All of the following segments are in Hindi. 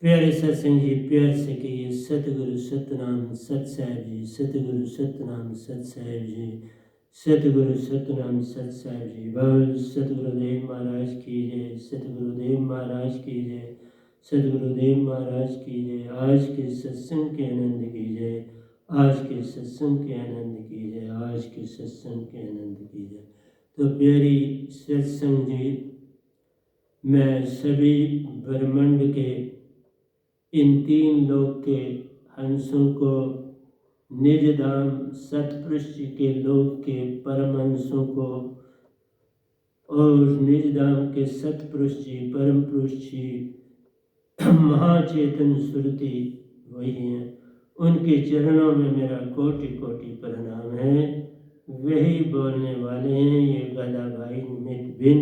प्यारे सत्संग जी, प्यार से कहिए सतगुरु सतनाम सत साहिब जी, सतगुरु सतनाम सत साहिब जी, सतगुरु सतनाम सत साहिब जी। बोल सतगुरुदेव महाराज की जय, सतगुरुदेव महाराज की जय, सतगुरुदेव महाराज की जय। आज के सत्संग के आनंद की जय, आज के सत्संग के आनंद की जय, आज के सत्संग के आनंद की जय। तो प्यारी सत्संग जी, मैं सभी ब्रह्मांड के इन 3 लोक के हंसों को, निज धाम सतपुरुष जी के लोक के परम हंसों को और निज धाम के सतपुरुष जी, परम पुरुष जी, महाचेतन सुरति वही हैं, उनके चरणों में मेरा कोटि कोटि प्रणाम है। वही बोलने वाले हैं। ये गदा भाई निमित बिन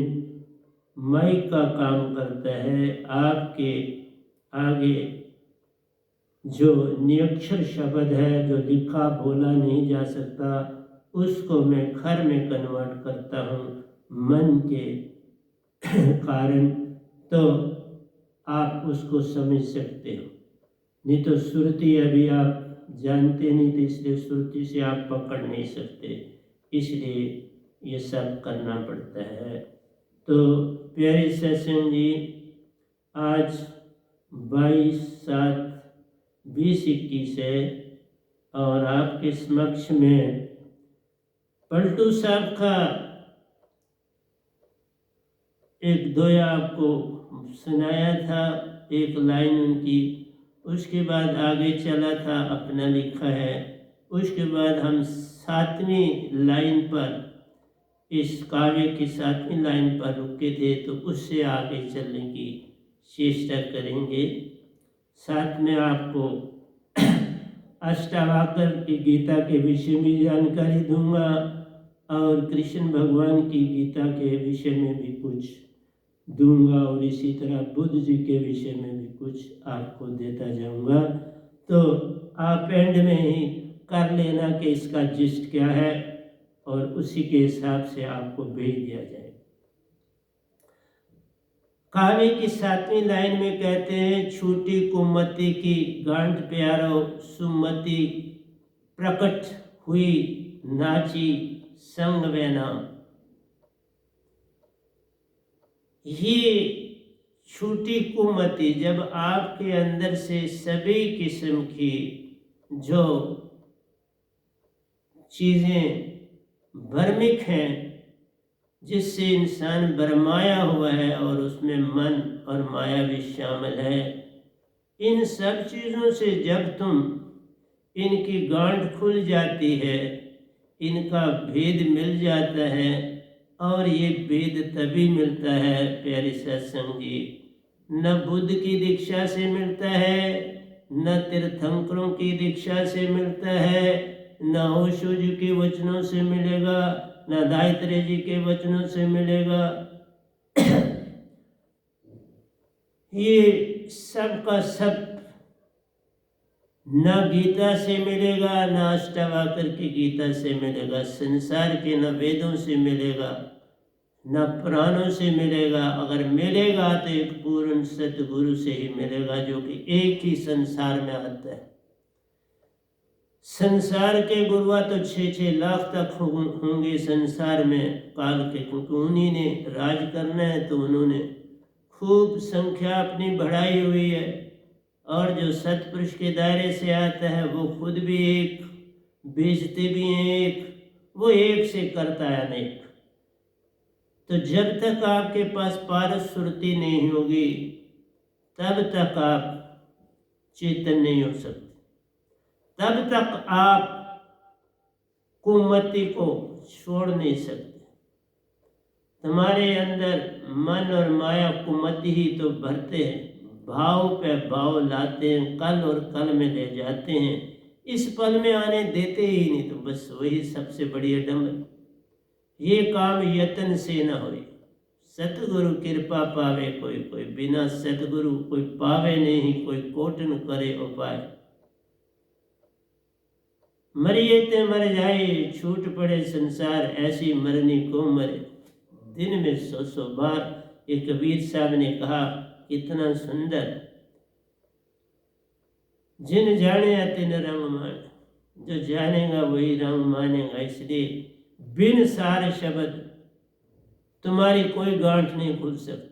माइक का काम करता है। आपके आगे जो निरक्षर शब्द है, जो लिखा बोला नहीं जा सकता, उसको मैं खर में कन्वर्ट करता हूँ मन के कारण, तो आप उसको समझ सकते हो। नहीं तो सुरती अभी आप जानते नहीं, तो इसलिए सुरती से आप पकड़ नहीं सकते, इसलिए ये सब करना पड़ता है। तो प्यारे सत्संग जी, आज 22/7/2021 है और आपके समक्ष में पलटू साहब का एक दोया आपको सुनाया था, एक लाइन उनकी, उसके बाद आगे चला था अपना लिखा है, उसके बाद हम 7वीं लाइन पर, इस काव्य की 7वीं लाइन पर रुके थे, तो उससे आगे चलने की चेष्टा करेंगे। साथ में आपको अष्टावक्र की गीता के विषय में जानकारी दूंगा और कृष्ण भगवान की गीता के विषय में भी कुछ दूंगा और इसी तरह बुद्ध जी के विषय में भी कुछ आपको देता जाऊंगा। तो आप एंड में ही कर लेना कि इसका जिस्ट क्या है और उसी के हिसाब से आपको भेज दिया जाए। काव्य की 7वीं लाइन में कहते हैं, छूटी कुमति की गांठ प्यारो, सुमति प्रकट हुई नाची संग वेना। ये छूटी कुमति, जब आपके अंदर से सभी किस्म की जो चीज़ें भ्रमिक हैं, जिससे इंसान भरमाया हुआ है और उसमें मन और माया भी शामिल है, इन सब चीज़ों से जब तुम इनकी गांठ खुल जाती है, इनका भेद मिल जाता है, और ये भेद तभी मिलता है प्यारे सत्संग जी, न बुद्ध की दीक्षा से मिलता है, न तीर्थंकरों की दीक्षा से मिलता है, न ओशो जी के वचनों से मिलेगा, न दायत्रे जी के वचनों से मिलेगा। ये सब का सब न गीता से मिलेगा, न अष्टावक्र की गीता से मिलेगा, संसार के न वेदों से मिलेगा, न पुराणों से मिलेगा। अगर मिलेगा तो एक पूर्ण सतगुरु से ही मिलेगा, जो कि एक ही संसार में आता है। संसार के गुरुआ तो 6-6 लाख तक होंगे संसार में काल के, क्योंकि उन्हीं ने राज करना है, तो उन्होंने खूब संख्या अपनी बढ़ाई हुई है। और जो सतपुरुष के दायरे से आता है, वो खुद भी एक, बेचते भी हैं एक, वो एक से करता है अनेक। तो जब तक आपके पास पारस सुरति नहीं होगी, तब तक आप चेतन नहीं हो सकते, तब तक आप कुमति को छोड़ नहीं सकते। तुम्हारे अंदर मन और माया कुमति ही तो भरते हैं, भाव पे भाव लाते हैं, कल और कल में ले जाते हैं, इस पल में आने देते ही नहीं। तो बस वही सबसे बड़ी अडंबर। ये काम यत्न से न होए, सतगुरु कृपा पावे कोई कोई, बिना सतगुरु कोई पावे नहीं, कोई कोट न करे उपाय। मरिए ते मर जाए, छूट पड़े संसार, ऐसी मरनी को मरे, दिन में 100 बार। ये कबीर साहब ने कहा, कितना सुंदर। जिन जाने तिन रंग मान, जो जानेगा वही रंग मानेगा। इसलिए बिन सार शब्द तुम्हारी कोई गांठ नहीं खुल सकती।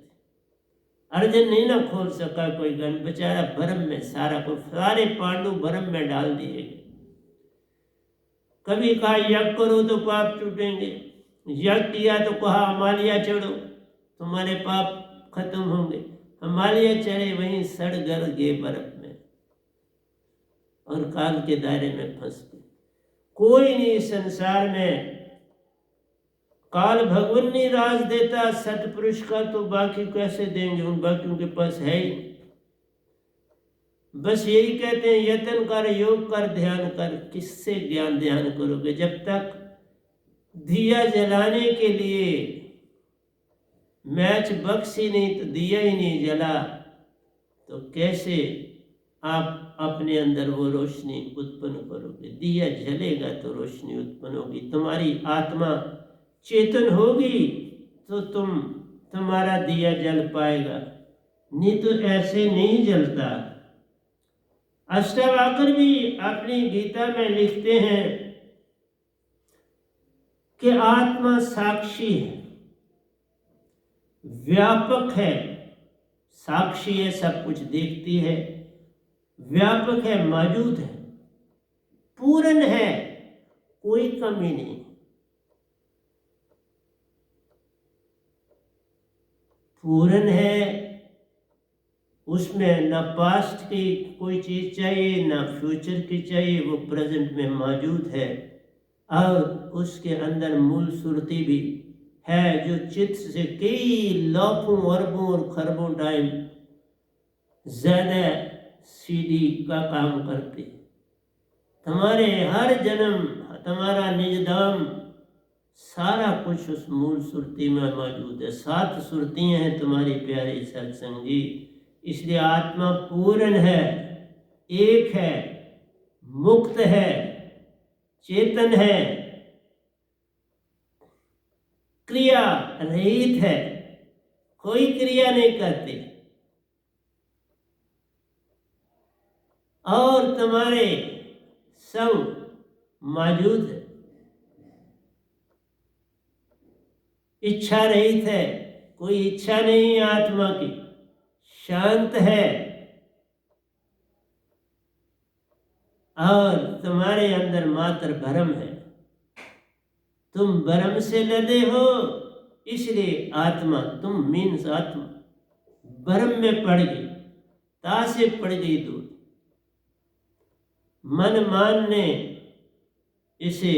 अर्जुन नहीं ना खोल सका कोई गांठ, बेचारा भरम में सारा को, सारे पांडु भरम में डाल दिए गए। कभी कहा यज्ञ करो तो पाप छूटेंगे, यज्ञ किया तो कहा हिमालय चढ़ो तुम्हारे पाप खत्म होंगे। हिमालय चढ़े वहीं सड़ गल गए बर्फ में और काल के दायरे में फंस गए। कोई नहीं संसार में, काल भगवान नहीं राज देता सतपुरुष का, तो बाकी कैसे देंगे, उन बाकियों के पास है ही। बस यही कहते हैं यत्न कर, योग कर, ध्यान कर। किससे ज्ञान ध्यान करोगे जब तक दिया जलाने के लिए मैच बक्स ही नहीं, तो दिया ही नहीं जला, तो कैसे आप अपने अंदर वो रोशनी उत्पन्न करोगे। दिया जलेगा तो रोशनी उत्पन्न होगी, तुम्हारी आत्मा चेतन होगी तो तुम्हारा दिया जल पाएगा, नहीं तो ऐसे नहीं जलता। अष्टावक्र भी अपनी गीता में लिखते हैं कि आत्मा साक्षी है, व्यापक है। साक्षी है, सब कुछ देखती है, व्यापक है, मौजूद है, पूर्ण है, कोई कमी नहीं। पूर्ण है, उसमें ना पास्ट की कोई चीज चाहिए ना फ्यूचर की चाहिए, वो प्रेजेंट में मौजूद है। और उसके अंदर मूल सुरती भी है जो चित्त से कई लाखों अरबों और खरबों टाइम ज्यादा सीधी का काम करती है। तुम्हारे हर जन्म, तुम्हारा निजधाम, सारा कुछ उस मूल सुरती में मौजूद है। 7 सुरतियां हैं तुम्हारी प्यारी सत्संगी। इसलिए आत्मा पूर्ण है, एक है, मुक्त है, चेतन है, क्रिया रहित है, कोई क्रिया नहीं करती। और तुम्हारे संग मौजूद है, इच्छा रहित है, कोई इच्छा नहीं है आत्मा की, शांत है। और तुम्हारे अंदर मात्र भ्रम है, तुम भ्रम से लदे हो, इसलिए आत्मा, तुम मीन्स आत्मा भ्रम में पड़ गई, ता से पड़ गई दूर। मन मान ने इसे,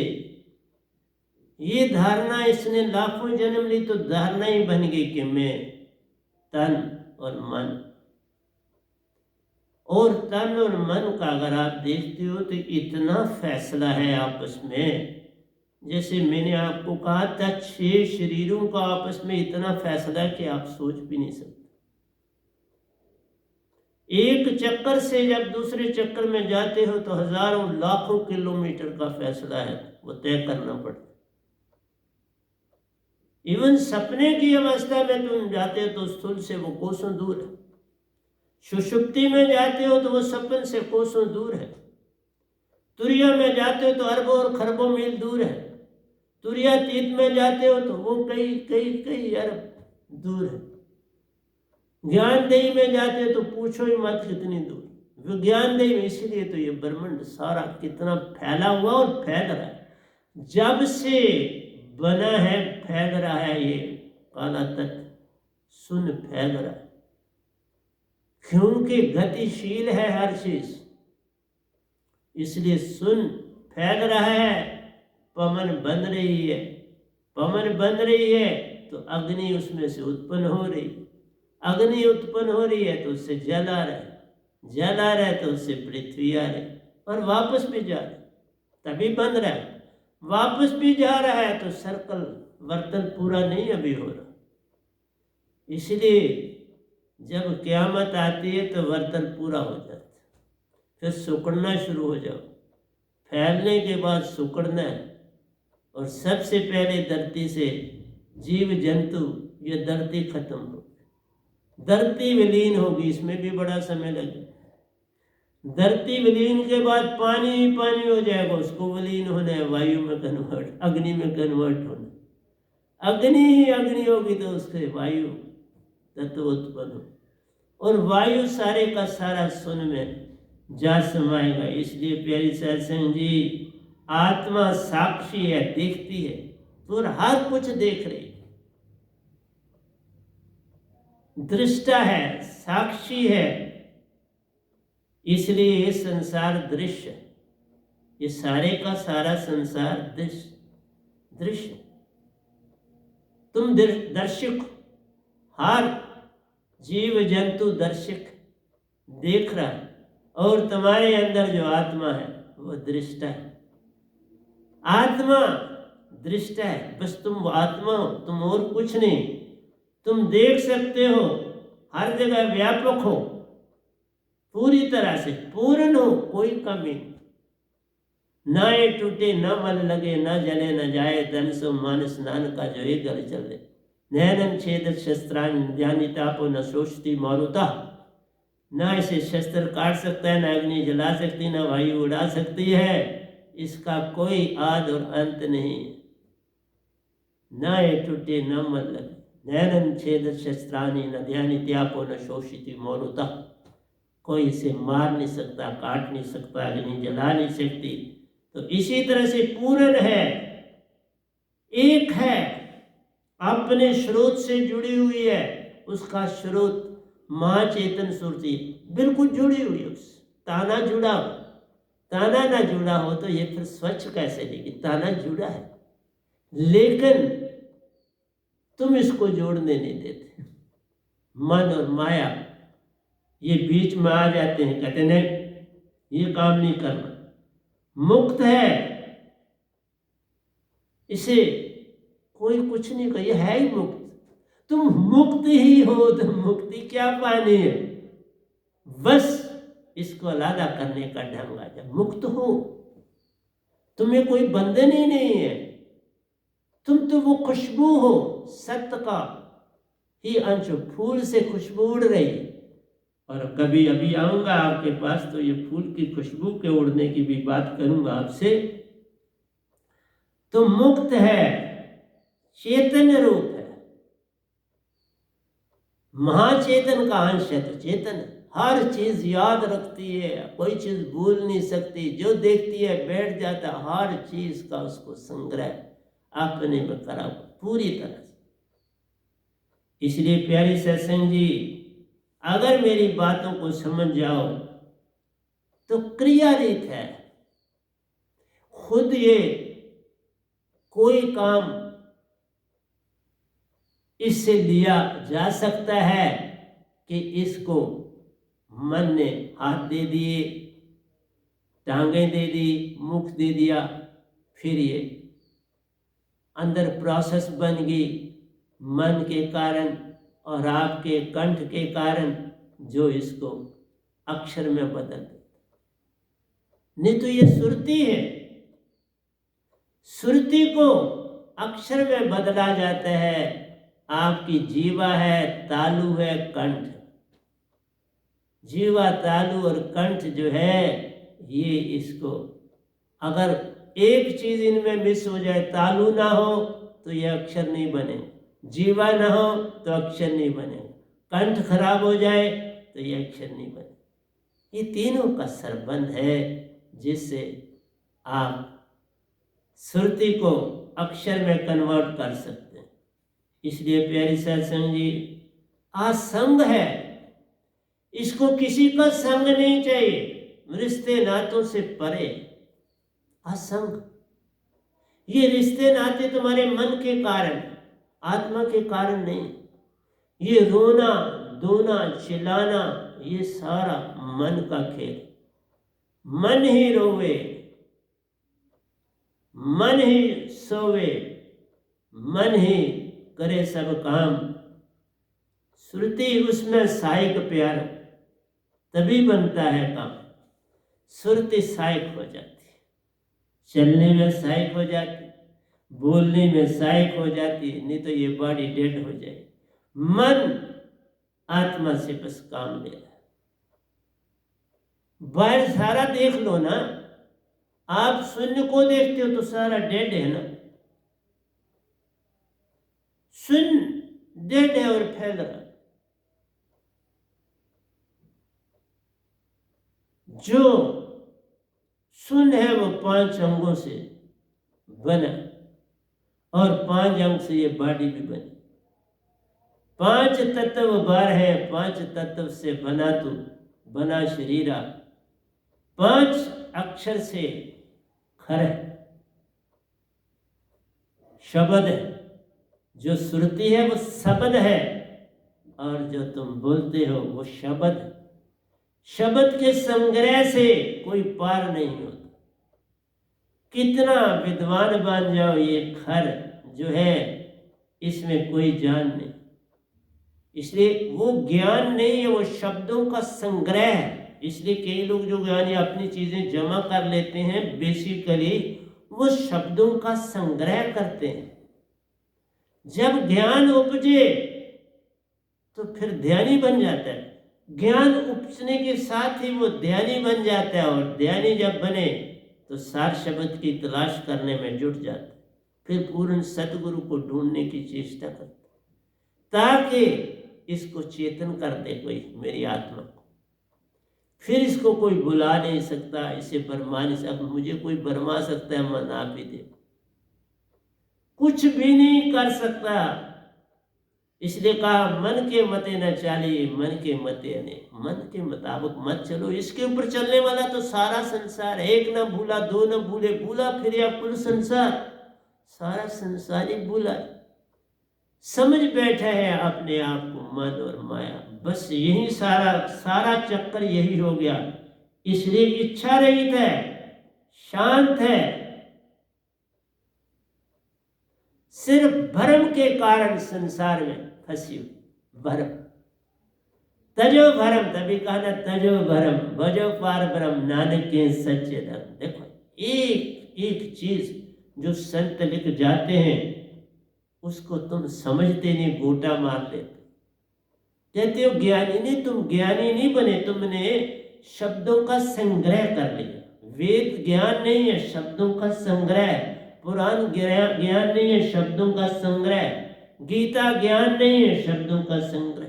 ये धारणा इसने लाखों जन्म ली तो धारणा ही बन गई कि मैं तन और मन, और तन और मन का अगर आप देखते हो तो इतना फैसला है आपस में। जैसे मैंने आपको कहा था 6 शरीरों का आपस में इतना फैसला कि आप सोच भी नहीं सकते। एक चक्कर से जब दूसरे चक्कर में जाते हो तो हजारों लाखों किलोमीटर का फैसला है, वो तय करना पड़ता। इवन सपने की अवस्था में तुम जाते हो तो स्थूल से वो कोसों दूर है, सुषुप्ति में जाते हो तो वो सपन से कोसों दूर है, तुरिया में जाते हो तो अरबों और खरबों मील दूर है, तुरियातीत में जाते हो तो वो कई कई कई अरब दूर है, ज्ञानदेही में जाते हो तो पूछो ही मत कितनी दूर। विज्ञानदेही में, इसीलिए तो ये ब्रह्मांड सारा कितना फैला हुआ और फैल रहा है, जब से बना है फैल रहा है। ये काला तत्व सुन फैल रहा है, क्योंकि गतिशील है हर चीज, इसलिए सुन फैल रहा है। पवन बन रही है, पवन बन रही है तो अग्नि उसमें से उत्पन्न हो रही, अग्नि उत्पन्न हो रही है तो उससे जल आ रहा है, जल आ रहा है तो उससे पृथ्वी आ रही और वापस भी जा रहा है, तभी बन रहा है, वापस भी जा रहा है, तो सर्कल वर्तन पूरा नहीं अभी हो रहा। इसलिए जब क़यामत आती है तो वर्तन पूरा हो जाता है, फिर सुकड़ना शुरू हो जाओ। फैलने के बाद सुकड़ना है, और सबसे पहले धरती से जीव जंतु, ये धरती खत्म हो, धरती विलीन होगी, इसमें भी बड़ा समय लगेगा। धरती विलीन के बाद पानी ही पानी हो जाएगा, उसको विलीन होना है, वायु में कन्वर्ट, अग्नि में कन्वर्ट होना। अग्नि ही अग्नि होगी तो उसके वायु तत्व उत्पन्न हो, और वायु सारे का सारा सुन में जा समाएगा। इसलिए प्यारी सत्संग जी, आत्मा साक्षी है, देखती है और हर कुछ देख रही, दृष्टा है, साक्षी है। इसलिए ये संसार दृश्य, ये सारे का सारा संसार दृश्य। तुम दर्शक, हर जीव जंतु दर्शक देख रहा है, और तुम्हारे अंदर जो आत्मा है वो दृष्टा है। आत्मा दृष्टा है, बस तुम आत्मा हो, तुम और कुछ नहीं। तुम देख सकते हो, हर जगह व्यापक हो, पूरी तरह से पूर्ण हो, कोई कमी ना ये टूटे, न मल लगे, न जले, न जाए, धन सो मानस नानका जो एक गल चले। नैनन छेद शस्त्रान ध्यानितापो न शोषती मारुता। ना इसे शस्त्र काट सकता है, न अग्नि जला सकती, न वायु उड़ा सकती है। इसका कोई आद और अंत नहीं। न ये टूटे न मल लगे, नैनन छेद शस्त्रानी न ध्यानित्यापो न शोषिति मारुता। कोई इसे मार नहीं सकता, काट नहीं सकता, अग्नि जला नहीं सकती। तो इसी तरह से पूर्ण है, एक है, अपने स्रोत से जुड़ी हुई है। उसका स्रोत महाचेतन सुरती बिल्कुल जुड़ी हुई है, उस ताना जुड़ा हो। ताना ना जुड़ा हो तो ये फिर स्वच्छ कैसे लेगी? ताना जुड़ा है, लेकिन तुम इसको जोड़ने नहीं देते। मन और माया ये बीच में आ जाते हैं, कहते नहीं ये काम नहीं करना। मुक्त है, इसे कोई कुछ नहीं कहे, है ही मुक्त। तुम मुक्त ही हो तो मुक्ति क्या पानी है? बस इसको अलग करने का ढंग आ जाए। मुक्त हो, तुम्हें कोई बंधन ही नहीं है। तुम तो वो खुशबू हो, सत्य का ही अंश। फूल से खुशबू उड़ रही, और कभी अभी आऊंगा आपके पास तो ये फूल की खुशबू के उड़ने की भी बात करूंगा आपसे। तो मुक्त है, चैतन्य रूप है, महाचेतन का अंश है। तो चेतन हर चीज याद रखती है, कोई चीज भूल नहीं सकती। जो देखती है बैठ जाता, हर चीज का उसको संग्रह अपने में करा पूरी तरह से। इसलिए प्यारी सत्संग जी, अगर मेरी बातों को समझ जाओ तो क्रिया रीत है। खुद ये कोई काम इससे लिया जा सकता है कि इसको मन ने हाथ दे दिए, टांगें दे दी, मुख दे दिया, फिर ये अंदर प्रोसेस बन गई मन के कारण और आपके कंठ के कारण, जो इसको अक्षर में बदल देता। नहीं तो ये सुरती है, सुरती को अक्षर में बदला जाता है। आपकी जीवा है, तालु है, कंठ। जीवा, तालु और कंठ जो है, ये इसको अगर एक चीज इनमें मिस हो जाए, तालु ना हो तो ये अक्षर नहीं बने, जीवा ना हो तो अक्षर नहीं बने, कंठ खराब हो जाए तो ये अक्षर नहीं बने। ये तीनों का संबंध है जिससे आप श्रुति को अक्षर में कन्वर्ट कर सकते हैं। इसलिए प्यारी सत्संग जी, असंग है, इसको किसी का संग नहीं चाहिए, रिश्ते नातों से परे। असंग, ये रिश्ते नाते तुम्हारे मन के कारण, आत्मा के कारण नहीं। ये रोना धोना चिल्लाना, ये सारा मन का खेल। मन ही रोवे, मन ही सोवे, मन ही करे सब काम। श्रुति उसमें सहायक प्यार, तभी बनता है काम। श्रुति सहायक हो जाती है, चलने में सहायक हो जाती, बोलने में सहायक हो जाती, नहीं तो ये बॉडी डेड हो जाए। मन आत्मा से बस काम ले रहा है। बाहर सारा देख लो ना, आप शून्य को देखते हो तो सारा डेड है ना, शून्य डेड है और फैल रहा। जो शून्य है वो 5 अंगों से बना और 5 अंग से ये बॉडी भी बनी। 5 तत्व बार है, 5 तत्व से बना तू, बना शरीरा। 5 अक्षर से खर है, शब्द है, जो सुरती है वो शब्द है, और जो तुम बोलते हो वो शब्द है। शब्द के संग्रह से कोई पार नहीं होता। कितना विद्वान बन जाओ, ये खर जो है इसमें कोई जान नहीं। इसलिए वो ज्ञान नहीं है, वो शब्दों का संग्रह है। इसलिए कई लोग जो ज्ञान अपनी चीजें जमा कर लेते हैं, बेसिकली वो शब्दों का संग्रह करते हैं। जब ज्ञान उपजे तो फिर ध्यानी बन जाता है। ज्ञान उपजने के साथ ही वो ध्यानी बन जाता है, और ध्यानी जब बने तो सार शब्द की तलाश करने में जुट जाता है। फिर पूर्ण सतगुरु को ढूंढने की चेष्टा करता है, ताकि इसको चेतन कर दे कोई, मेरी आत्मा को। फिर इसको कोई बुला नहीं सकता, इसे बरमा नहीं सकता। मुझे कोई बरमा सकता है, मन आप ही दे, कुछ भी नहीं कर सकता। इसलिए कहा मन के मते न चालिए, मन के मते अनेक। मन के मुताबिक मत चलो, इसके ऊपर चलने वाला तो सारा संसार। एक न भूला, दो न भूले, भूला फिर या कुल संसार। सारा संसार ही भूला, समझ बैठा है अपने आप को मन और माया। बस यही सारा चक्कर यही हो गया। इसलिए इच्छा रहित है, शांत है, सिर्फ भ्रम के कारण संसार में फंसी हुई। भ्रम, तजो भ्रम, तभी कहा ना तजो भ्रम भजो पार ब्रह्म, नानक के सच्चे धर्म। देखो एक एक चीज जो संत लिख जाते हैं उसको तुम समझते नहीं, गोटा मार लेते। कहते हो ज्ञानी नहीं, तुम ज्ञानी नहीं बने, तुमने शब्दों का संग्रह कर लिया। वेद ज्ञान नहीं है, शब्दों का संग्रह है। पुराण ज्ञान नहीं है, शब्दों का संग्रह। गीता ज्ञान नहीं है, शब्दों का संग्रह।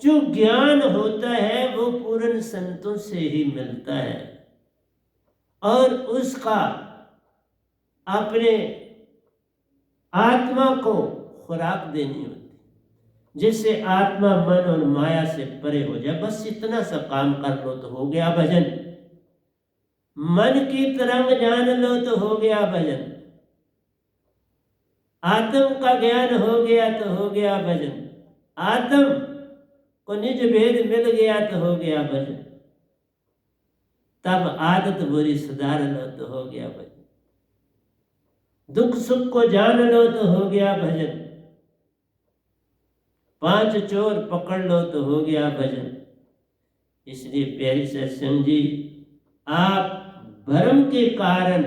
जो ज्ञान होता है वो पूर्ण संतों से ही मिलता है, और उसका अपने आत्मा को खुराक देनी होती, जिससे आत्मा मन और माया से परे हो जाए। बस इतना सा काम कर लो तो हो गया भजन। मन की तरंग जान लो तो हो गया भजन। आत्म का ज्ञान हो गया तो हो गया भजन। आत्म को निज भेद मिल गया तो हो गया भजन। तब आदत बुरी सुधार लो तो हो गया भजन। दुख सुख को जान लो तो हो गया भजन। 5 चोर पकड़ लो तो हो गया भजन। इसलिए प्यारी सत्संग जी, आप भ्रम के कारण,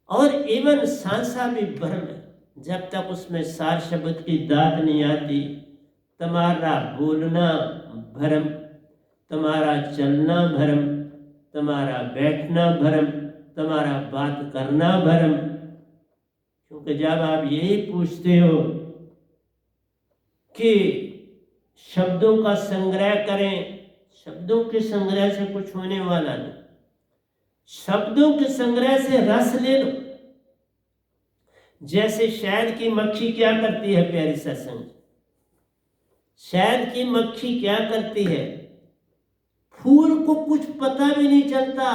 और एवं सांसा भी भ्रम है। जब तक उसमें सार शब्द की दात नहीं आती, तुम्हारा बोलना भ्रम, तुम्हारा चलना भ्रम, तुम्हारा बैठना भ्रम, तुम्हारा बात करना भ्रम। क्योंकि जब आप यही पूछते हो कि शब्दों का संग्रह करें, शब्दों के संग्रह से कुछ होने वाला नहीं। शब्दों के संग्रह से रस ले लो। जैसे शहद की मक्खी क्या करती है प्यारी सत्संग, शहद की मक्खी क्या करती है, फूल को कुछ पता भी नहीं चलता,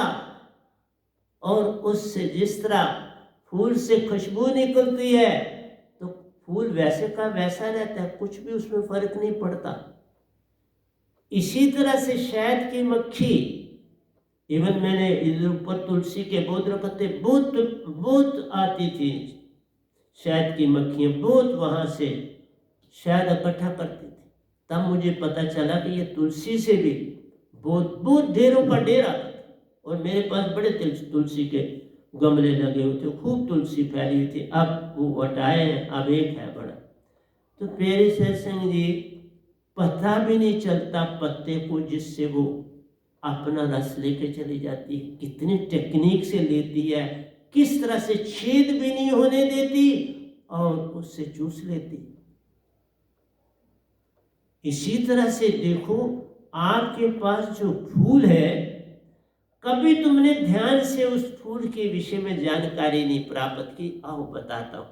और उससे जिस तरह फूल से खुशबू निकलती है तो फूल वैसे का वैसा रहता है, कुछ भी उसमें फर्क नहीं पड़ता। इसी तरह से शहद की मक्खी, इवन मैंने इधर ऊपर तुलसी के बहुत रखते, बहुत आती थी शहद की मक्खियाँ, बहुत वहाँ से शहद इकट्ठा करती थी। तब मुझे पता चला कि ये तुलसी से भी बहुत ढेरों का ढेर आता था। और मेरे पास बड़े तुलसी के गमले लगे हुए थे, खूब तुलसी फैली हुई थी। अब वो हटाए हैं, अब एक है बड़ा। तो प्यारे सत्संग जी, पता भी नहीं चलता पत्ते को जिससे वो अपना रस लेके चली जाती है। कितनी टेक्निक से लेती है, किस तरह से छेद भी नहीं होने देती और उससे चूस लेती। इसी तरह से देखो, आपके पास जो फूल है, कभी तुमने ध्यान से उस फूल के विषय में जानकारी नहीं प्राप्त की। आओ बताता हूं।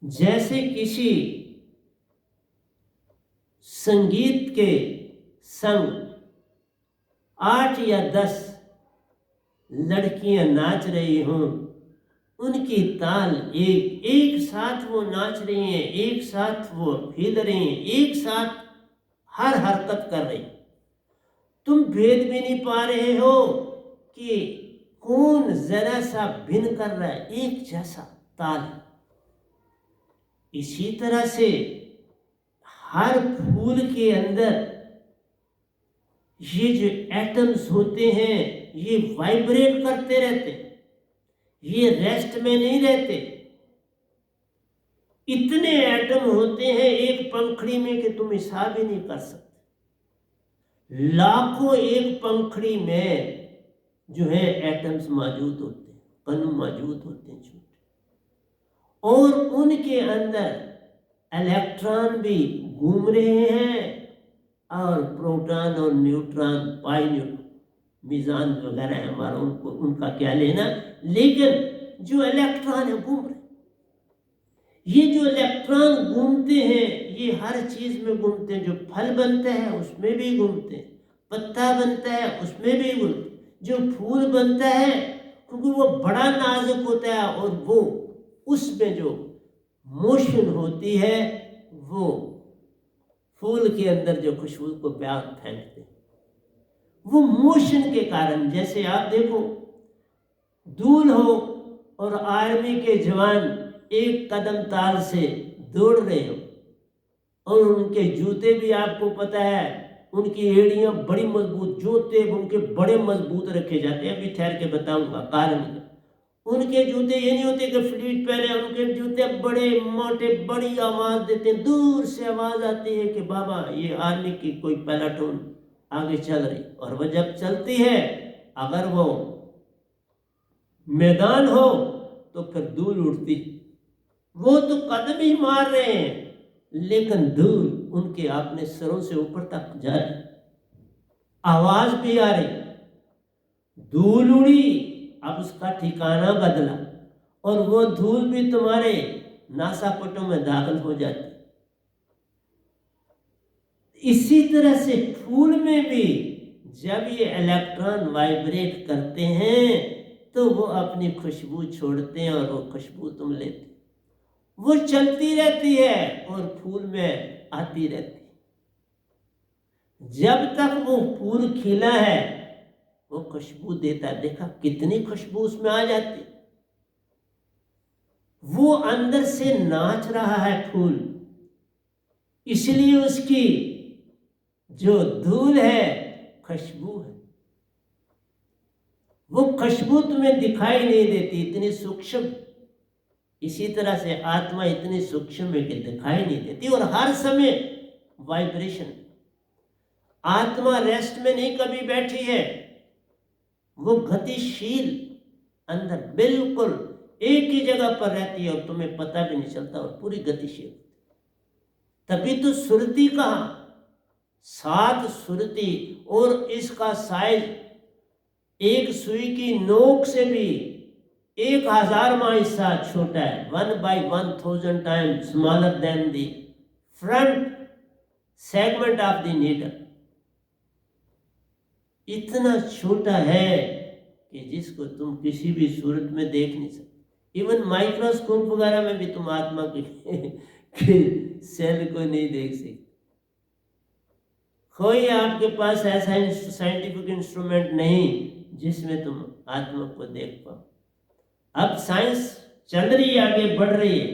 जैसे किसी संगीत के संग 8 या 10 लड़कियां नाच रही हों, उनकी ताल एक साथ वो नाच रही हैं, एक साथ वो हिल रही हैं, एक साथ हर हरकत कर रही। तुम भेद भी नहीं पा रहे हो कि कौन जरा सा भिन्न कर रहा है, एक जैसा ताल। इसी तरह से हर फूल के अंदर ये जो एटम्स होते हैं, ये वाइब्रेट करते रहते, ये रेस्ट में नहीं रहते। इतने एटम होते हैं एक पंखड़ी में कि तुम हिसाब ही नहीं कर सकते। लाखों एक पंखड़ी में जो है एटम्स मौजूद होते हैं, कण मौजूद होते हैं छोटे, और उनके अंदर इलेक्ट्रॉन भी घूम रहे हैं और प्रोटॉन और न्यूट्रॉन, पाई न्यूट्रॉन, मीजान वगैरह है हमारा, उनको उनका क्या लेना। लेकिन जो इलेक्ट्रॉन है घूम रहे, ये जो इलेक्ट्रॉन घूमते हैं ये हर चीज में घूमते हैं। जो फल बनता है उसमें भी घूमते हैं, पत्ता बनता है उसमें भी घूमते, जो फूल बनता है क्योंकि वो बड़ा नाजुक होता है और वो उसमें जो मोशन होती है वो फूल के अंदर जो खुशबू को प्यार फैलते, वो मोशन के कारण। जैसे आप देखो, दूल हो और आर्मी के जवान एक कदम ताल से दौड़ रहे हो और उनके जूते भी आपको पता है, उनकी एड़ियां बड़ी मजबूत, जूते उनके बड़े मजबूत रखे जाते हैं। अभी ठहर के बताऊंगा कारण। उनके जूते ये नहीं होते कि फ्लीट पहने, उनके जूते बड़े मोटे, बड़ी आवाज देते हैं। दूर से आवाज आती है कि बाबा ये आर्मी की कोई प्लेटून आगे चल रही, और वह जब चलती है, अगर वो मैदान हो तो फिर धूल उड़ती। वो तो कदम ही मार रहे हैं लेकिन धूल उनके अपने सरों से ऊपर तक जा रही, आवाज भी आ रही, धूल उड़ी। अब उसका ठिकाना बदला और वो धूल भी तुम्हारे नासापटों में दाखिल हो जाती। इसी तरह से फूल में भी जब ये इलेक्ट्रॉन वाइब्रेट करते हैं तो वो अपनी खुशबू छोड़ते हैं और वो खुशबू तुम लेते, वो चलती रहती है और फूल में आती रहती। जब तक वो फूल खिला है वो खुशबू देता। देखा कितनी खुशबू उसमें आ जाती, वो अंदर से नाच रहा है फूल, इसलिए उसकी जो धूल है खुशबू है। वो खुशबू तुम्हें दिखाई नहीं देती, इतनी सूक्ष्म। इसी तरह से आत्मा इतनी सूक्ष्म है कि दिखाई नहीं देती और हर समय वाइब्रेशन। आत्मा रेस्ट में नहीं कभी बैठी है, वो गतिशील अंदर बिल्कुल एक ही जगह पर रहती है और तुम्हें पता भी नहीं चलता और पूरी गतिशील। तभी तो सुरती कहा, 7 सुरती, और इसका साइज एक सुई की नोक से भी 1000वां हिस्सा छोटा है, 1/1000 times smaller than the front segment of the needle. इतना छोटा है कि जिसको तुम किसी भी सूरत में देख नहीं सकते। इवन माइक्रोस्कोप वगैरह में भी तुम आत्मा के सेल को नहीं देख सकते। कोई आपके पास ऐसा साइंटिफिक इंस्ट्रूमेंट नहीं जिसमें तुम आत्मा को देख पाओ। अब साइंस चल रही है, आगे बढ़ रही है,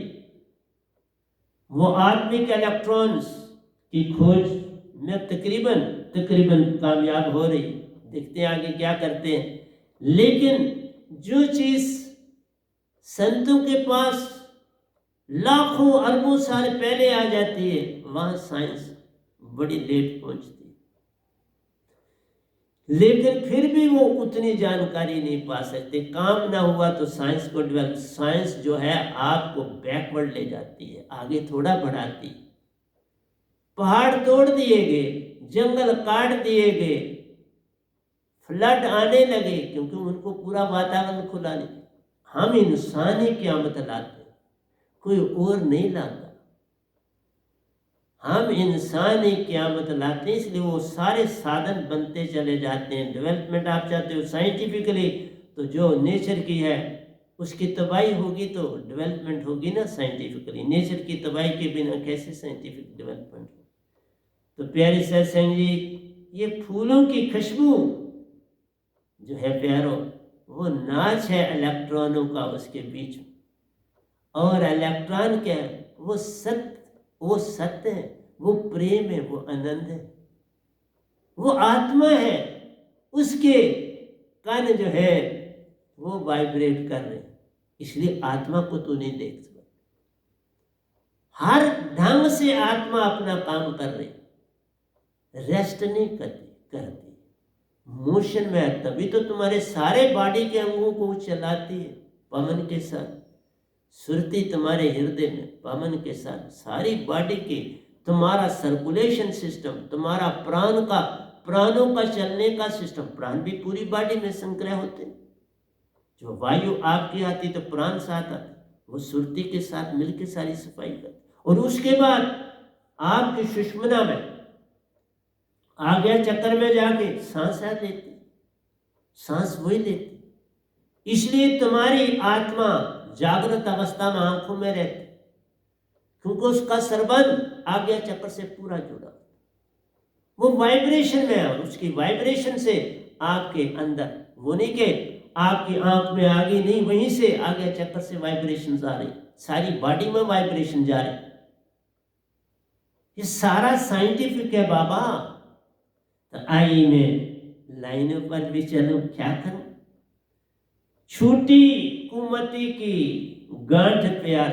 वो आत्मिक इलेक्ट्रॉन्स की खोज में तकरीबन कामयाब हो रही। देखते हैं आगे क्या करते हैं। लेकिन जो चीज संतों के पास लाखों अरबों साल पहले आ जाती है, वहाँ साइंस बड़ी लेट पहुँचती, लेकिन फिर भी वो उतनी जानकारी नहीं पा सकते। काम ना हुआ तो साइंस को डेवलप, साइंस जो है आपको बैकवर्ड ले जाती है, आगे थोड़ा बढ़ाती है। पहाड़ तोड़ दिए गए, जंगल काट दिए गए, फ्लड आने लगे क्योंकि उनको पूरा वातावरण खुला नहीं। हम इंसान ही क़यामत लाते, कोई और नहीं लाता। हम इंसान ही क़यामत लाते हैं, इसलिए वो सारे साधन बनते चले जाते हैं। डेवलपमेंट आप चाहते हो साइंटिफिकली, तो जो नेचर की है उसकी तबाही होगी तो डेवलपमेंट होगी ना साइंटिफिकली। नेचर की तबाही के बिना कैसे साइंटिफिक डेवलपमेंट हो। तो प्यारे सत्संग जी, ये फूलों की खुशबू जो है प्यारो, वो नाच है इलेक्ट्रॉनों का उसके बीच में। और इलेक्ट्रॉन क्या है? वो सत्य है, वो प्रेम है, वो आनंद है, वो आत्मा है। उसके कण जो है वो वाइब्रेट कर रहे, इसलिए आत्मा को तो नहीं देख सकता। हर ढंग से आत्मा अपना काम कर रही, रेस्ट नहीं करती मोशन में है। तभी तो तुम्हारे सारे बॉडी के अंगों को चलाती है पवन के साथ। सुरती तुम्हारे हृदय में पवन के साथ सारी बॉडी की, तुम्हारा सर्कुलेशन सिस्टम, तुम्हारा प्राणों का चलने का सिस्टम। प्राण भी पूरी बॉडी में संग्रह होते हैं। जो वायु आपकी आती तो प्राण साथ आते, वो सुरती के साथ मिलकर सारी सफाई करते। और उसके बाद आपकी सुषुम्ना में आज्ञा चक्र में जाके सांस लेती, सांस वही लेती। इसलिए तुम्हारी आत्मा जागृत अवस्था में आंखों में रहती, क्योंकि उसका संबंध आज्ञा चक्र से पूरा जुड़ा, वो वाइब्रेशन में है। और उसकी वाइब्रेशन से आपके अंदर, वो नहीं कि आपकी आंख में आ गई, नहीं, वहीं से आज्ञा चक्र से वाइब्रेशन आ रही, सारी बॉडी में वाइब्रेशन जा रही। ये सारा साइंटिफिक है बाबा। तो आई मैं लाइनों पर भी चलूं, क्या करूं? छूटी कुमति की गांठ प्यार,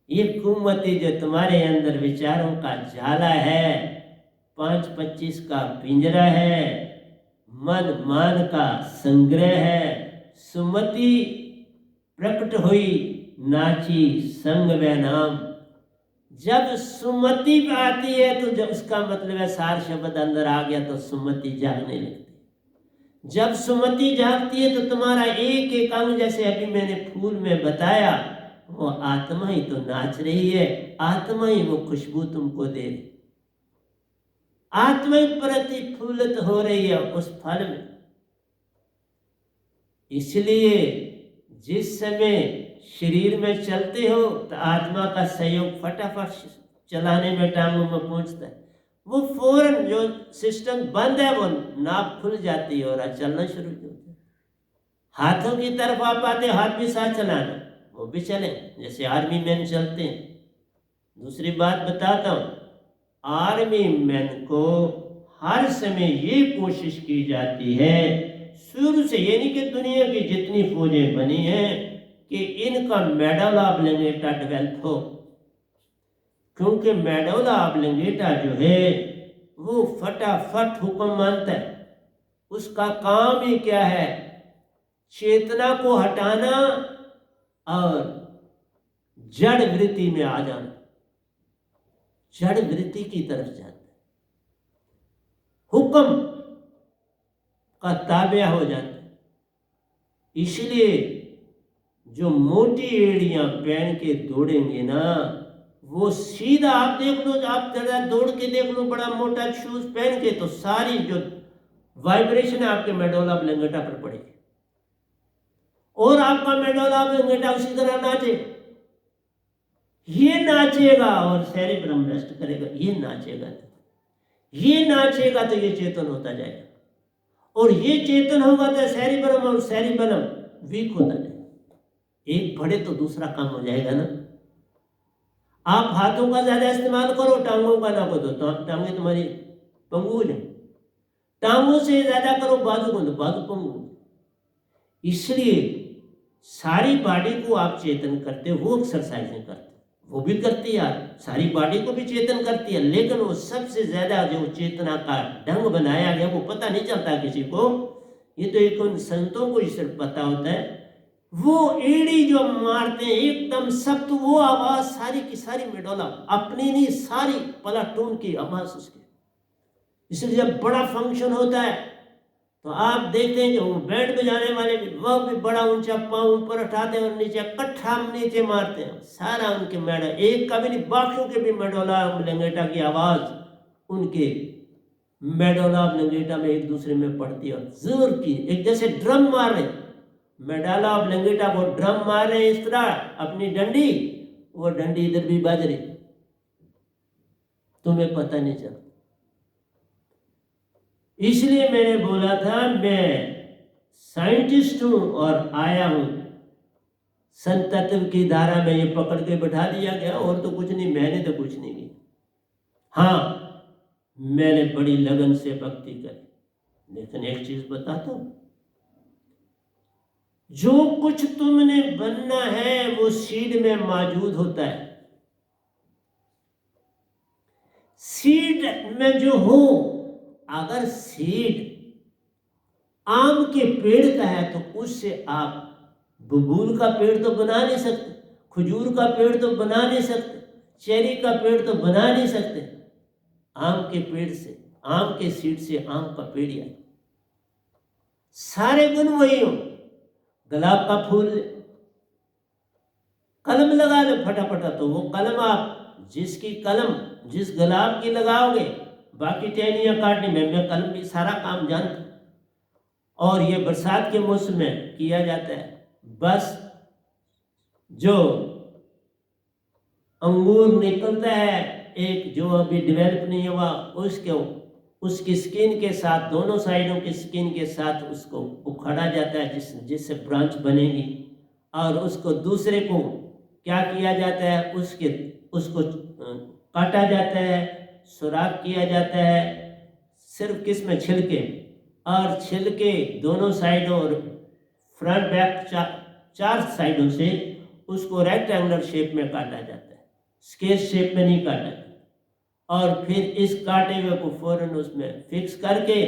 ये कुमति जो तुम्हारे अंदर विचारों का जाला है, 5-25 का पिंजरा है, मन मान का संग्रह है। सुमति प्रकट हुई नाची संग व नाम। जब सुमति आती है तो जब उसका मतलब है सार शब्द अंदर आ गया तो सुमति जागने लगती। जब सुमति जागती है तो तुम्हारा एक एक अंग, जैसे अभी मैंने फूल में बताया, वो आत्मा ही तो नाच रही है, आत्मा ही वो खुशबू तुमको दे रही, आत्मा ही प्रतिफुल्लित हो रही है उस फल में। इसलिए जिस समय शरीर में चलते हो तो आत्मा का सहयोग फटाफट चलाने में टांगों में पहुंचता है। वो फौरन जो सिस्टम बंद है वो नाप खुल जाती है और चलना शुरू हो जाता है। हाथों की तरफ आप आते, हाथ भी साथ चलाना, वो भी चले जैसे आर्मी मैन चलते हैं। दूसरी बात बताता हूँ, आर्मी मैन को हर समय ये कोशिश की जाती है शुरू से, ये नहीं कि दुनिया की जितनी फौजें बनी हैं कि इनका मेडल ऑब्लिंगेटा डेवलप हो, क्योंकि मेडल ऑब्लिंगेटा जो है वो फटाफट हुक्म मानता है। उसका काम ही क्या है? चेतना को हटाना और जड़ वृत्ति में आ जाना, जड़ वृत्ति की तरफ जाता है, हुक्म का ताबे हो जाता है। इसलिए जो मोटी एड़ियां पहन के दौड़ेंगे ना, वो सीधा, आप देख लो, आप जरा दौड़ के देख लो, बड़ा मोटा शूज पहन के, तो सारी जो वाइब्रेशन है आपके मेडोला ऑब्लिंगेटा पर पड़ेगी और आपका मेडोला ऑब्लिंगेटा उसी तरह नाचेगा। ये नाचेगा और सेरिब्रम रेस्ट करेगा, ये नाचेगा, ये नाचेगा तो ये चेतन होता जाएगा, और ये चेतन होगा तो सेरिब्रम और सेरिबेलम वीक होता जाएगा। एक बढ़े तो दूसरा काम हो जाएगा ना। आप हाथों का ज्यादा इस्तेमाल करो, टांगों का ना करो तो टांगे तुम्हारी पंगु हो जाए। टांगों से ज्यादा करो बाजू को तो बाजू पंगु। इसलिए सारी बॉडी को आप चेतन करते हो, वो एक्सरसाइजें करते हो। वो भी करती है यार, सारी बॉडी को भी चेतन करती है, लेकिन वो सबसे ज्यादा जो चेतना का ढंग बनाया गया वो पता नहीं चलता किसी को। ये तो एक उन संतों को ही सिर्फ पता होता है। वो एड़ी जो मारते हैं एकदम सख्त, वो आवाज सारी की सारी मेडोला, अपनी नहीं सारी प्लाटून की आवाज उसकी। इसलिए जब बड़ा फंक्शन होता है तो आप देखते हैं कि वो बैंड बजाने वाले भी, वह भी बड़ा ऊंचा पांव ऊपर उठाते हैं और नीचे कट्ठा नीचे मारते हैं, सारा उनके मेडा, एक का भी नहीं, बाकियों के भी मेडोला लंगेटा की आवाज उनके मेडोला लंगेटा में एक दूसरे में पड़ती है, जोर की, एक जैसे ड्रम मार रहे, मेडाला ऑफ लंगेटा को ड्रम मार रहे इस तरह अपनी डंडी, वो डंडी इधर भी बज रही, तुम्हें पता नहीं चलता। इसलिए मैंने बोला था मैं साइंटिस्ट हूं और आया हूं संत तत्व की धारा में, ये पकड़ के बैठा दिया गया, और तो कुछ नहीं, मैंने तो कुछ नहीं किया। हाँ, मैंने बड़ी लगन से भक्ति करी, लेकिन एक चीज बताता हूं, जो कुछ तुमने बनना है वो सीड में मौजूद होता है। सीड में जो हो, अगर सीड आम के पेड़ का है तो उससे आप बबूल का पेड़ तो बना नहीं सकते, खजूर का पेड़ तो बना नहीं सकते, चेरी का पेड़ तो बना नहीं सकते। आम के पेड़ से, आम के सीड से आम का पेड़ या सारे गुण वही हो। गुलाब का फूल कलम लगा लो फटाफटा, तो वो कलम आप जिसकी कलम जिस गुलाब की लगाओगे, बाकी टहनियाँ काटने में, मैं कलम भी सारा काम जानता। और ये बरसात के मौसम में किया जाता है। बस जो अंगूर निकलता है एक, जो अभी डेवलप नहीं हुआ, उसकी स्किन के साथ, दोनों साइडों की स्किन के साथ उसको उखाड़ा जाता है, जिससे ब्रांच बनेगी, और उसको दूसरे को क्या किया जाता है, उसको काटा जाता है, सुराख किया जाता है, सिर्फ किस में, छिलके, और छिलके दोनों साइडों और फ्रंट बैक चार साइडों से उसको रेक्टेंगुलर शेप में काटा जाता है, स्केच शेप में नहीं काटा जाता। और फिर इस काटे हुए को फौरन उसमें फिक्स करके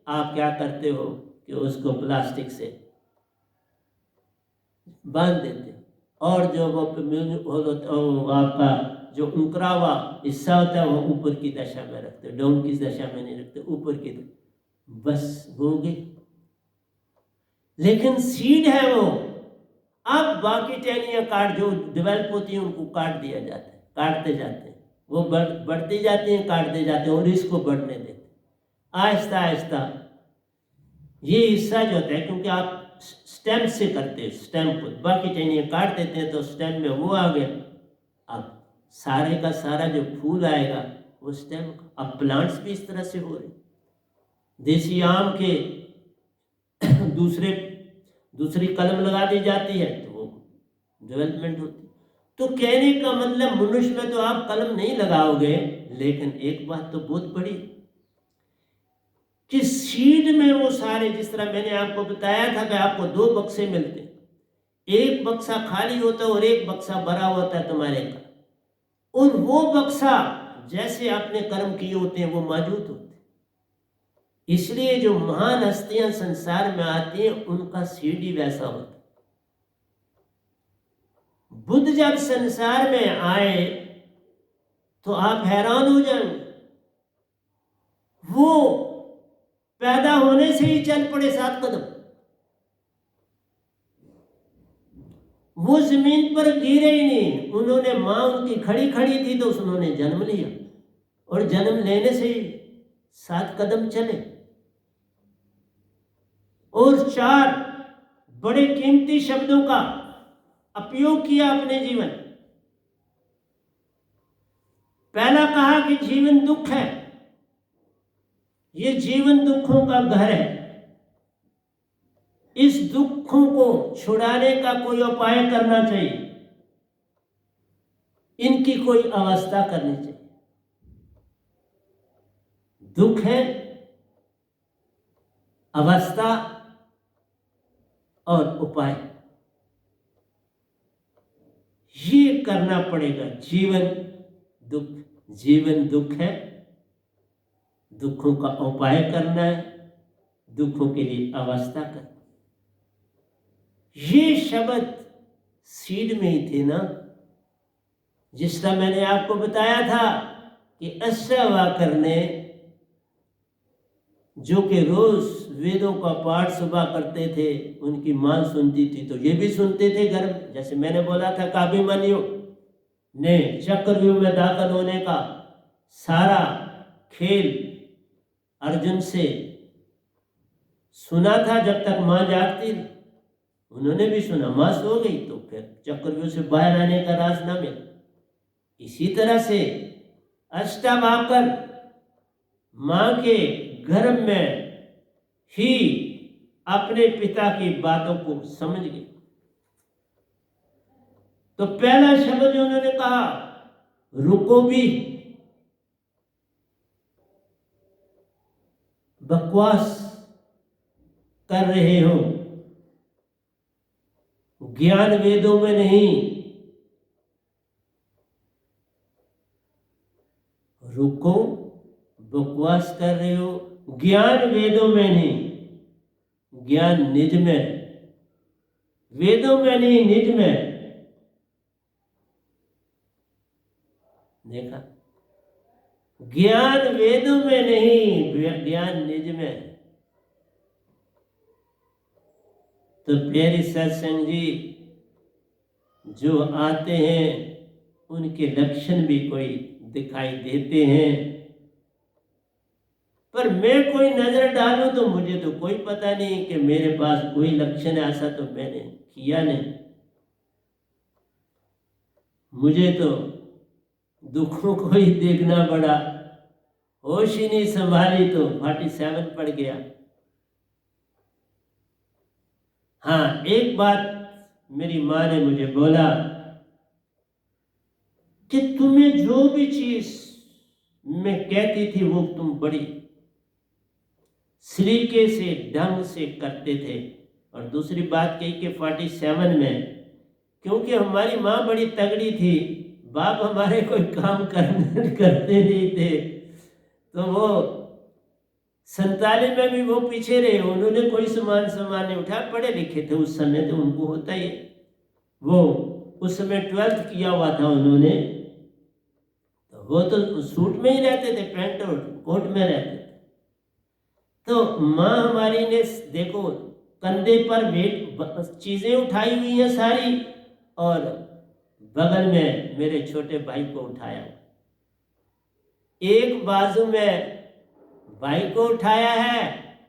आप क्या करते हो कि उसको प्लास्टिक से बांध देते हो, और जो वो आपका जो उकरा हुआ हिस्सा होता है वो ऊपर की दशा में रखते हो, डाउन की दशा में नहीं रखते, ऊपर की दशा, बस हो गई। लेकिन सीड है वो, अब बाकी टहनियाँ काट जो डेवलप होती हैं उनको काट दिया जाता है, काटते जाते हैं, वो बढ़ती जाती हैं, काटते जाते हैं, और इसको बढ़ने देते हैं आहिस्ता आहिस्ता। ये हिस्सा जो होता है, क्योंकि आप स्टेम से करते हैं, स्टेम को बाकी टहनियाँ काट देते हैं तो स्टेम में वो आ गया। अब सारे का सारा जो फूल आएगा वो स्टेम का। अब प्लांट्स भी इस तरह से हो रहे, देसी आम के दूसरी कलम लगा दी जाती है तो वो डेवलपमेंट होती है। तो कहने का मतलब, मनुष्य में तो आप कलम नहीं लगाओगे, लेकिन एक बात तो बहुत बड़ी कि सीड में वो सारे, जिस तरह मैंने आपको बताया था कि आपको 2 बक्से मिलते, एक बक्सा खाली होता है और एक बक्सा भरा होता है तुम्हारे का, और वो बक्सा जैसे आपने कर्म किए होते हैं वो मौजूद होते। इसलिए जो महान हस्तियां संसार में आती हैं उनका सीड ही वैसा होता। बुद्ध जब संसार में आए तो आप हैरान हो जाएंगे, वो पैदा होने से ही चल पड़े 7 कदम, वो जमीन पर गिरे ही नहीं। उन्होंने, मां उनकी खड़ी खड़ी थी तो उन्होंने जन्म लिया, और जन्म लेने से ही 7 कदम चले, और 4 बड़े कीमती शब्दों का उपयोग किया अपने जीवन। पहला कहा कि जीवन दुख है, ये जीवन दुखों का घर है, इस दुखों को छुड़ाने का कोई उपाय करना चाहिए, इनकी कोई अवस्था करनी चाहिए। दुख है, अवस्था और उपाय, ये करना पड़ेगा। जीवन दुख है, दुखों का उपाय करना है, दुखों के लिए अवस्था करना। ये शब्द सीड में ही थे ना, जिस तरह मैंने आपको बताया था कि अस्यावाकर ने, जो कि रोज वेदों का पाठ सुबह करते थे, उनकी मां सुनती थी तो ये भी सुनते थे घर में। जैसे मैंने बोला था, काभिमन्यु ने चक्रव्यूह में दाखिल होने का सारा खेल अर्जुन से सुना था जब तक मां जागती थी। उन्होंने भी सुना, मां सो गई तो फिर चक्रव्यूह से बाहर आने का राज न मिला। इसी तरह से अष्टावक्र मां के गर्भ में ही अपने पिता की बातों को समझ गए। तो पहला शब्द जो उन्होंने कहा, रुको भी, बकवास कर रहे हो, ज्ञान वेदों में नहीं। रुको, बकवास कर रहे हो, ज्ञान वेदों में नहीं, ज्ञान निज में, वेदों में नहीं, निज में। देखा, ज्ञान वेदों में नहीं, ज्ञान निज में। तो प्यारे सत्संग जी, जो आते हैं उनके लक्षण भी कोई दिखाई देते हैं, पर मैं कोई नजर डालूं तो मुझे तो कोई पता नहीं कि मेरे पास कोई लक्षण है, ऐसा तो मैंने किया नहीं। मुझे तो दुखों को ही देखना पड़ा, होश ही नहीं संभाली तो 47 पड़ गया। हाँ, एक बात मेरी माँ ने मुझे बोला कि तुम्हें जो भी चीज मैं कहती थी वो तुम बड़ी सलीके से, ढंग से करते थे। और दूसरी बात कही कि 47 में, क्योंकि हमारी माँ बड़ी तगड़ी थी, बाप हमारे कोई काम करते नहीं थे, तो वो 47 में भी वो पीछे रहे। उन्होंने कोई सामान नहीं उठाया, पढ़े लिखे थे उस समय, तो उनको होता ही। वो उस समय 12th किया हुआ था उन्होंने, तो वो तो सूट में ही रहते थे, पैंट और कोट में रहते थे। तो माँ हमारी ने देखो कंधे पर वेट चीजें उठाई हुई हैं सारी, और बगल में मेरे छोटे भाई को उठाया, एक बाजू में भाई को उठाया है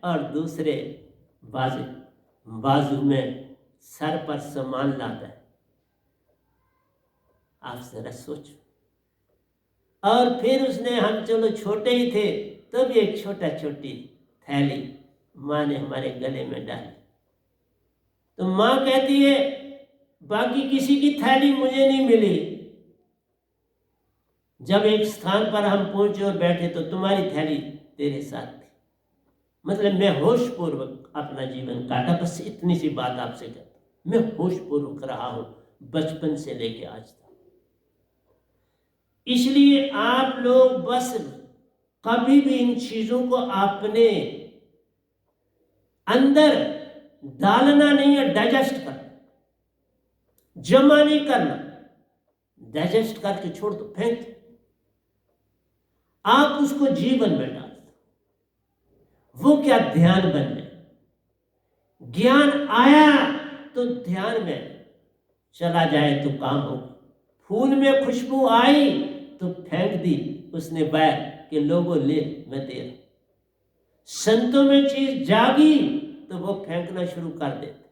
और दूसरे बाजू में सर पर सामान लाता है। आप जरा सोचो। और फिर उसने, हम चलो छोटे ही थे तो भी एक छोटी थैली माँ ने हमारे गले में डाली। तो माँ कहती है, बाकी किसी की थैली मुझे नहीं मिली। जब एक स्थान पर हम पहुंचे और बैठे तो तुम्हारी थैली तेरे साथ थी। मतलब मैं होशपूर्वक अपना जीवन काटा। बस इतनी सी बात आपसे कहता, मैं होशपूर्वक रहा हूं बचपन से लेके आज तक। इसलिए आप लोग बस कभी भी इन चीजों को अपने अंदर डालना नहीं है, डाइजेस्ट करना, जमा नहीं करना। डाइजेस्ट करके छोड़ दो, फेंक दो। आप उसको जीवन में डाल दो। वो क्या ध्यान बन जाए। ज्ञान आया तो ध्यान में चला जाए तो काम हो। फूल में खुशबू आई तो फेंक दी उसने बैर के लोगों ले, मैं दे रहा। संतों में चीज जागी तो वो फेंकना शुरू कर देते,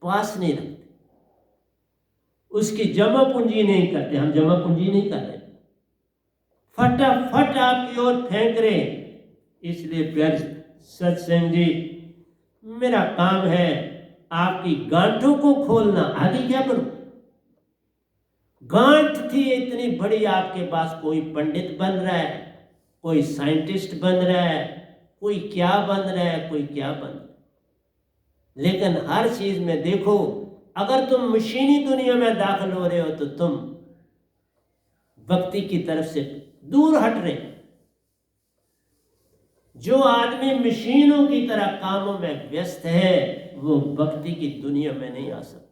पास नहीं रखते, उसकी जमा पूंजी नहीं करते। हम जमा पूंजी नहीं कर रहे, फटाफट आपकी ओर फेंक रहे। इसलिए प्यारे सत्संग जी, मेरा काम है आपकी गांठों को खोलना। आगे क्या करूं? गांठ थी इतनी बड़ी आपके पास, कोई पंडित बन रहा है, कोई साइंटिस्ट बन रहा है, कोई क्या बन रहा है, कोई क्या बन रहा है। लेकिन हर चीज में देखो अगर तुम मशीनी दुनिया में दाखिल हो रहे हो तो तुम भक्ति की तरफ से दूर हट रहे। जो आदमी मशीनों की तरह कामों में व्यस्त है वो भक्ति की दुनिया में नहीं आ सकता।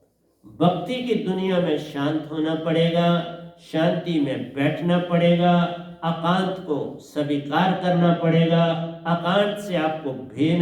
भक्ति की दुनिया में शांत होना पड़ेगा, शांति में बैठना पड़ेगा, एकांत को स्वीकार करना पड़ेगा, एकांत से आपको भेजना